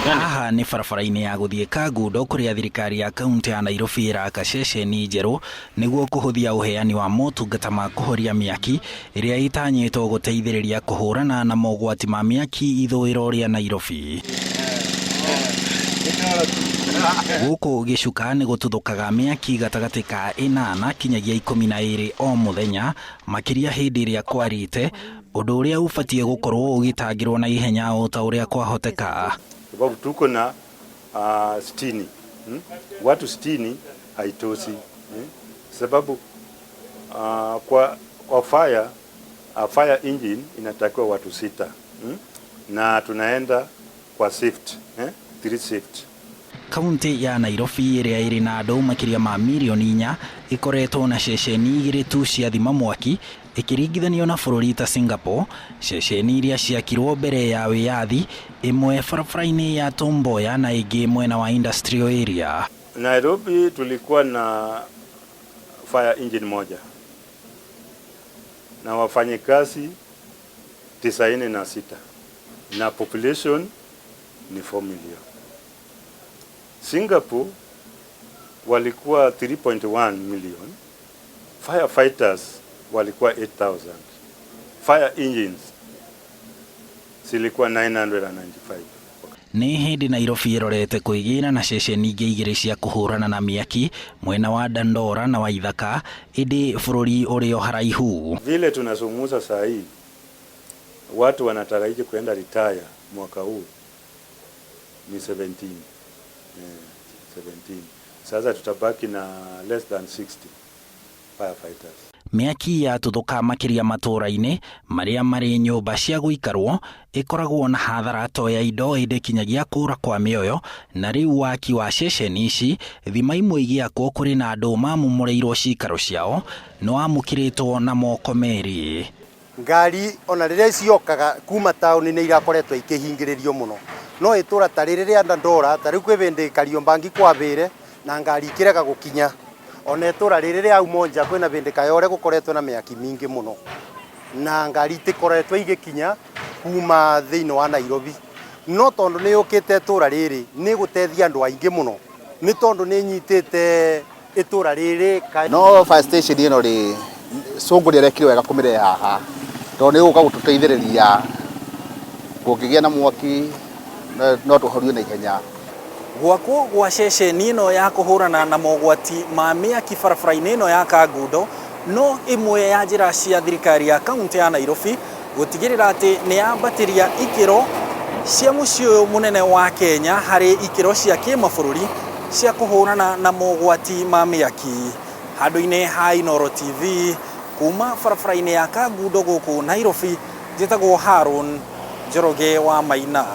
Aha ni barabara-inĩ ya gũthiĩ Kangundo kũrĩa thirikari ya kaunti ya Nairobi ĩraka ceceni njerũ nĩguo kũhũthia ũheani wa motungata ma kũhoria Miaki ĩrĩa ĩtanyĩtwo gũteithĩrĩria kũhũrana na mogwati ma Miaki ithũĩro rĩa Nairobi. Guuku gicuka nĩ gũtuthũkaga Miaki gatagatĩ ka 8 kinyagia 12 o mũthenya, makiria hĩndĩ ĩrĩa kwarĩte, ũndũ ũrĩa ũbatie gũkorwo ũgĩtangĩrwo na ihenya o ta ũrĩa kwahoteka. Sababu tuko na 60 watu 60 haitoshi sababu kwa fire engine inatakiwa watu 6 na tunaenda kwa shift 3 shift. Kaunti ya Nairobi ĩrĩa ĩrĩ na andũ makiria ma milioni 4 ikoretwo na ceceni 2 tu cia thima mwaki ikiringithanio na bũrũri ta Singapore, ceceni iria ciakirwo mbere ya wĩyathi, ĩmwe barabara-inĩ ya Tom Mboya na ĩngĩ mwena wa industrial area. Nairobi tulikuwa na fire engine moja na wafanyikazi 96 na population ni 4 million. Singapore walikuwa 3.1 million, firefighters walikuwa 8,000, fire engines zilikuwa 995. Nĩ hĩndĩ Nairobi ĩrorete kuigana na ceceni ingĩ 2 cia kuhurana na Miaki mwena wa Dandora na wa Ithaka, ĩndĩ bũrũri ũrĩ o haraihu. Vile tunazungumza saa hii watu wanatarajia kuenda retire mwaka huu ni 17. Sasa tutabaki na less than 60 firefighters. Miaki yatuthũka makiria matũra-inĩ marĩa marĩ nyũmba cia gũikarwo ĩkoragwo na hathara to ya indo ĩndĩ kinyagia kũra kwa mĩoyo, na rĩu waki wa ceceni ici thima imwe igĩakwo kũrĩ na andũ mamomũrĩirwo cikaro ciao no amũkĩrĩtwo na moko merĩ. Ngari ona rĩrĩa ciokaga kuma tauni nĩ irakoretwo ikĩhingĩrĩrio mũno, no ĩtũra ta rĩrĩa Dandora ta rĩu kwĩbĩndĩ Kariombangi kwambere na ngari ikĩrega gũkinya, ona ĩtũra rĩrĩa au Monja kwĩna bĩndĩ Kayore gũkoretwo na Miaki mingi mũno na ngari itikoretwo igĩkinya kuma thĩinĩ wa Nairobi, no tondũ nĩ yũkĩte ĩtũra rĩrĩ nĩ gũteithia andũ aingĩ mũno, nĩ tondũ nĩ nyitĩte ĩtũra rĩrĩ. No fire station ĩno rĩ cũngũrĩ rekire wega kũmĩrehe haha tondũ nĩ gũka gũtũteithĩrĩria kũngĩgĩa na mwaki no tũhorie na ihenya. Gwakwo gwa ceceni ĩno ya kũhũrana na mogwati ma Miaki barabara-inĩ ĩno ya Kangundo no ĩmwe ya njĩra cia thirikari ya kaunti ya Nairobi gũtigĩrĩra atĩ nĩ yambatĩria ikĩro cia mũciĩ ũyũ mũnene wa Kenya harĩ ikĩro cia kĩmabũrũri cia kũhũrana na mogwati ma Miaki. Handũ-inĩ ha Inooro TV kuma barabara-inĩ ya Kangundo gũkũ Nairobi, njĩtagwo Harun Njoroge wa Maina.